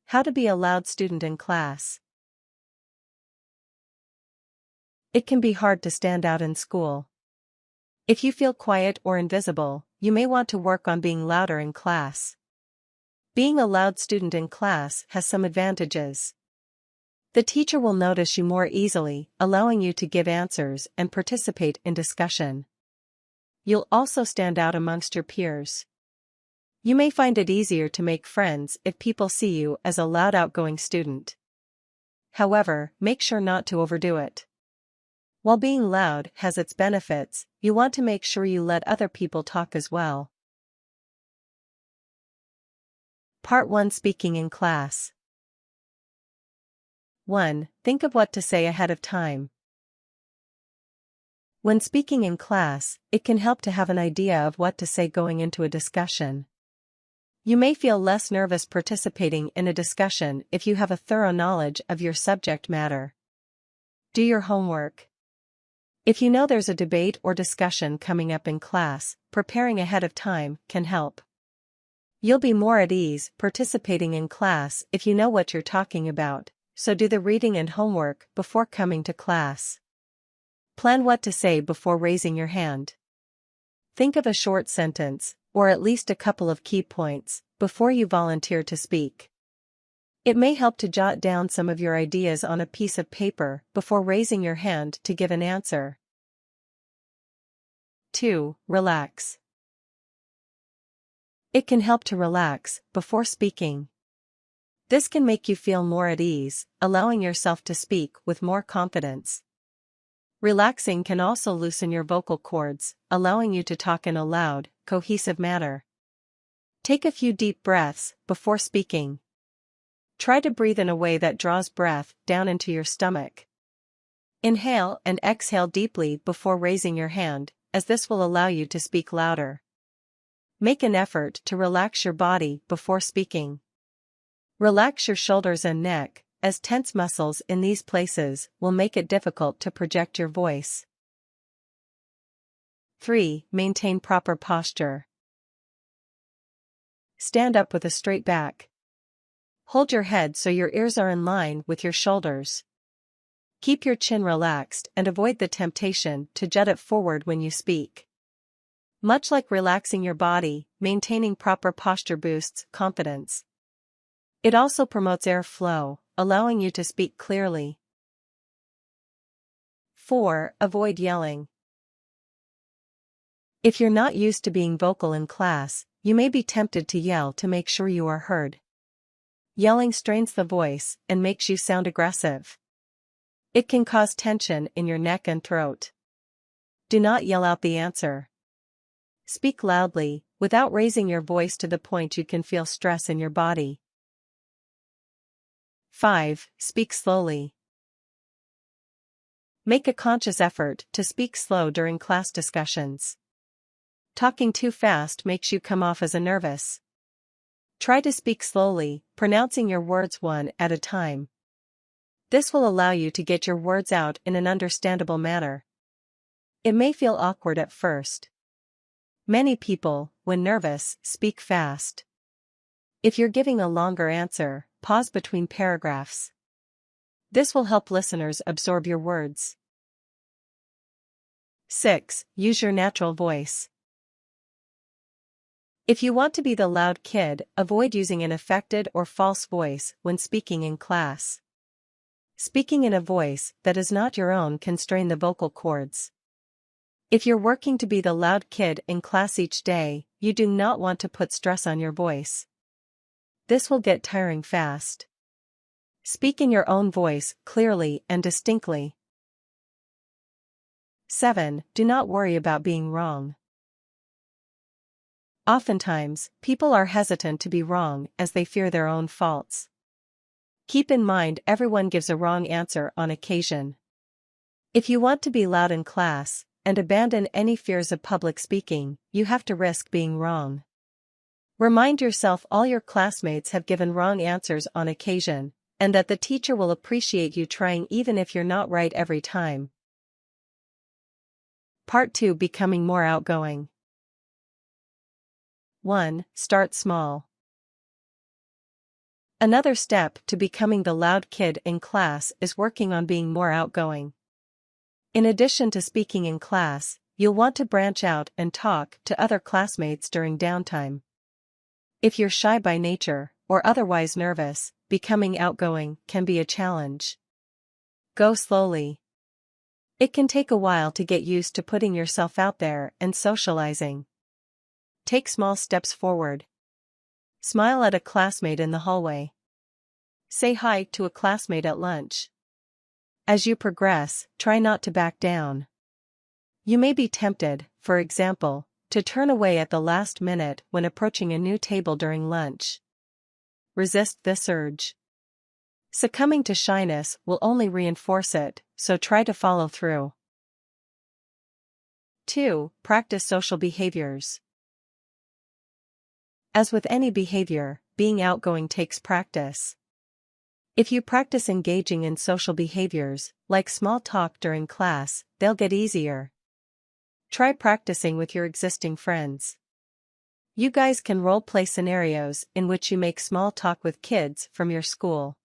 How to be a loud student in class. It can be hard to stand out in school. If you feel quiet or invisible, you may want to work on being louder in class. Being a loud student in class has some advantages. The teacher will notice you more easily, allowing you to give answers and participate in discussion. You'll also stand out amongst your peers. You may find it easier to make friends if people see you as a loud, outgoing student. However, make sure not to overdo it. While being loud has its benefits, you want to make sure you let other people talk as well. Part 1: Speaking in class. 1. Think of what to say ahead of time. When speaking in class, it can help to have an idea of what to say going into a discussion. You may feel less nervous participating in a discussion if you have a thorough knowledge of your subject matter. Do your homework. If you know there's a debate or discussion coming up in class, preparing ahead of time can help. You'll be more at ease participating in class if you know what you're talking about, so do the reading and homework before coming to class. Plan what to say before raising your hand. Think of a short sentence, or at least a couple of key points, before you volunteer to speak. It may help to jot down some of your ideas on a piece of paper before raising your hand to give an answer. 2. Relax. It can help to relax before speaking. This can make you feel more at ease, allowing yourself to speak with more confidence. Relaxing can also loosen your vocal cords, allowing you to talk in a loud, cohesive manner. Take a few deep breaths before speaking. Try to breathe in a way that draws breath down into your stomach. Inhale and exhale deeply before raising your hand, as this will allow you to speak louder. Make an effort to relax your body before speaking. Relax your shoulders and neck, as tense muscles in these places will make it difficult to project your voice. 3. Maintain proper posture. Stand up with a straight back. Hold your head so your ears are in line with your shoulders. Keep your chin relaxed and avoid the temptation to jut it forward when you speak. Much like relaxing your body, maintaining proper posture boosts confidence. It also promotes airflow, allowing you to speak clearly. 4. Avoid yelling. If you're not used to being vocal in class, you may be tempted to yell to make sure you are heard. Yelling strains the voice and makes you sound aggressive. It can cause tension in your neck and throat. Do not yell out the answer. Speak loudly, without raising your voice to the point you can feel stress in your body. 5. Speak slowly. Make a conscious effort to speak slow during class discussions. Talking too fast makes you come off as nervous. Try to speak slowly, pronouncing your words one at a time. This will allow you to get your words out in an understandable manner. It may feel awkward at first. Many people, when nervous, speak fast. If you're giving a longer answer, pause between paragraphs. This will help listeners absorb your words. 6. Use your natural voice. If you want to be the loud kid, avoid using an affected or false voice when speaking in class. Speaking in a voice that is not your own can strain the vocal cords. If you're working to be the loud kid in class each day, you do not want to put stress on your voice. This will get tiring fast. Speak in your own voice, clearly and distinctly. 7. Do not worry about being wrong. Oftentimes, people are hesitant to be wrong as they fear their own faults. Keep in mind everyone gives a wrong answer on occasion. If you want to be loud in class, and abandon any fears of public speaking, you have to risk being wrong. Remind yourself all your classmates have given wrong answers on occasion, and that the teacher will appreciate you trying even if you're not right every time. Part 2: Becoming more outgoing. 1. Start small. Another step to becoming the loud kid in class is working on being more outgoing. In addition to speaking in class, you'll want to branch out and talk to other classmates during downtime. If you're shy by nature, or otherwise nervous, becoming outgoing can be a challenge. Go slowly. It can take a while to get used to putting yourself out there and socializing. Take small steps forward. Smile at a classmate in the hallway. Say hi to a classmate at lunch. As you progress, try not to back down. You may be tempted, for example, to turn away at the last minute when approaching a new table during lunch. Resist this urge. Succumbing to shyness will only reinforce it, so try to follow through. 2. Practice social behaviors. As with any behavior, being outgoing takes practice. If you practice engaging in social behaviors, like small talk during class, they'll get easier. Try practicing with your existing friends. You guys can role-play scenarios in which you make small talk with kids from your school.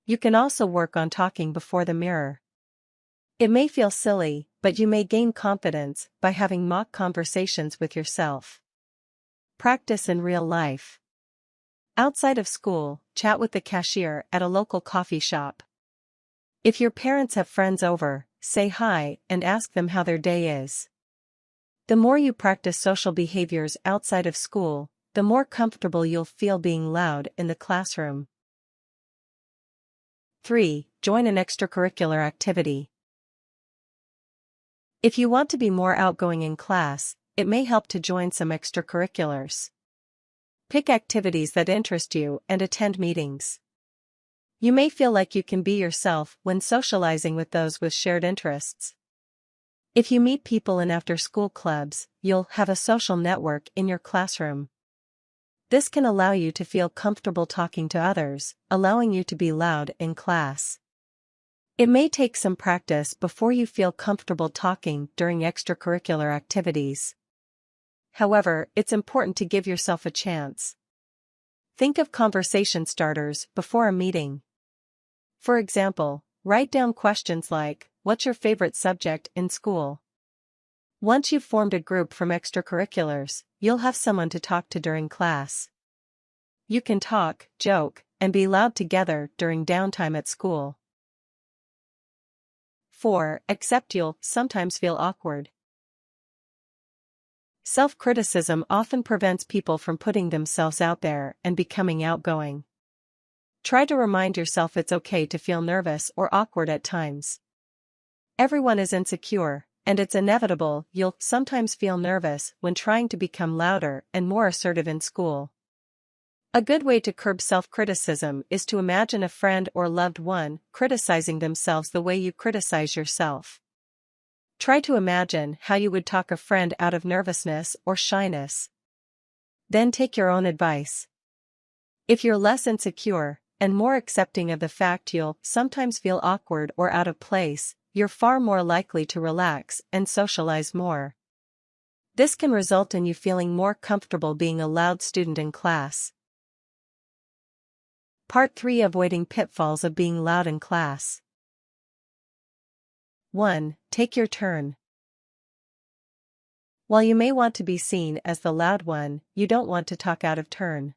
You can also work on talking before the mirror. It may feel silly, but you may gain confidence by having mock conversations with yourself. Practice in real life. Outside of school, chat with the cashier at a local coffee shop. If your parents have friends over, say hi and ask them how their day is. The more you practice social behaviors outside of school, the more comfortable you'll feel being loud in the classroom. 3. Join an extracurricular activity. If you want to be more outgoing in class, it may help to join some extracurriculars. Pick activities that interest you and attend meetings. You may feel like you can be yourself when socializing with those with shared interests. If you meet people in after-school clubs, you'll have a social network in your classroom. This can allow you to feel comfortable talking to others, allowing you to be loud in class. It may take some practice before you feel comfortable talking during extracurricular activities. However, it's important to give yourself a chance. Think of conversation starters before a meeting. For example, write down questions like, "What's your favorite subject in school?" Once you've formed a group from extracurriculars, you'll have someone to talk to during class. You can talk, joke, and be loud together during downtime at school. 4. Accept you'll sometimes feel awkward. Self-criticism often prevents people from putting themselves out there and becoming outgoing. Try to remind yourself it's okay to feel nervous or awkward at times. Everyone is insecure, and it's inevitable you'll sometimes feel nervous when trying to become louder and more assertive in school. A good way to curb self-criticism is to imagine a friend or loved one criticizing themselves the way you criticize yourself. Try to imagine how you would talk a friend out of nervousness or shyness. Then take your own advice. If you're less insecure and more accepting of the fact you'll sometimes feel awkward or out of place, you're far more likely to relax and socialize more. This can result in you feeling more comfortable being a loud student in class. Part 3. Avoiding pitfalls of being loud in class. 1. Take your turn. While you may want to be seen as the loud one, you don't want to talk out of turn.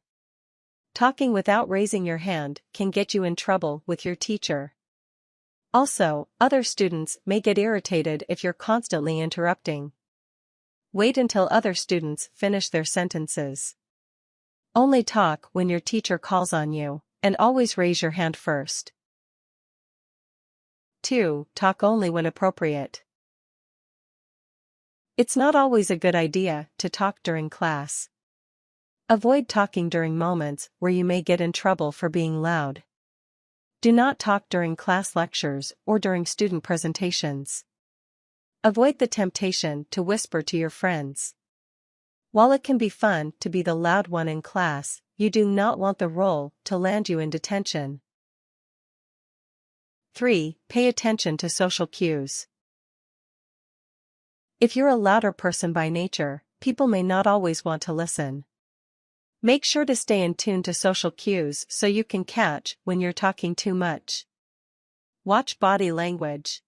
Talking without raising your hand can get you in trouble with your teacher. Also, other students may get irritated if you're constantly interrupting. Wait until other students finish their sentences. Only talk when your teacher calls on you, and always raise your hand first. 2. Talk only when appropriate. It's not always a good idea to talk during class. Avoid talking during moments where you may get in trouble for being loud. Do not talk during class lectures or during student presentations. Avoid the temptation to whisper to your friends. While it can be fun to be the loud one in class, you do not want the role to land you in detention. 3. Pay attention to social cues. If you're a louder person by nature, people may not always want to listen. Make sure to stay in tune to social cues so you can catch when you're talking too much. Watch body language.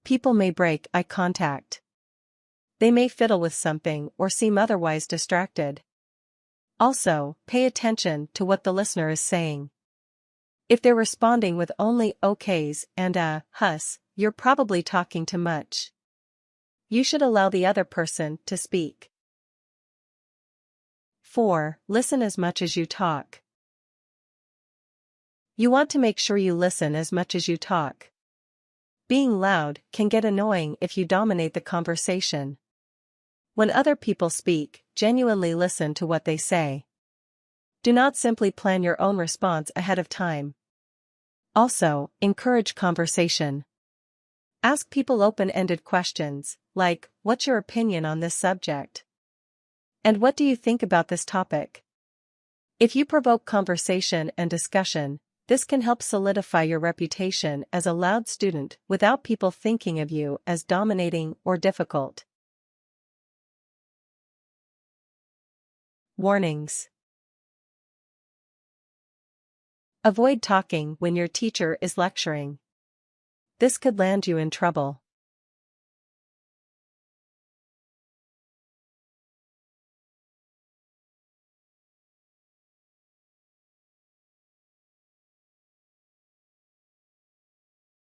People may break eye contact. They may fiddle with something or seem otherwise distracted. Also, pay attention to what the listener is saying. If they're responding with only okays and huss, you're probably talking too much. You should allow the other person to speak. 4. Listen as much as you talk. You want to make sure you listen as much as you talk. Being loud can get annoying if you dominate the conversation. When other people speak, genuinely listen to what they say. Do not simply plan your own response ahead of time. Also, encourage conversation. Ask people open-ended questions, like, "What's your opinion on this subject?" And "What do you think about this topic?" If you provoke conversation and discussion, this can help solidify your reputation as a loud student without people thinking of you as dominating or difficult. Warnings. Avoid talking when your teacher is lecturing. This could land you in trouble.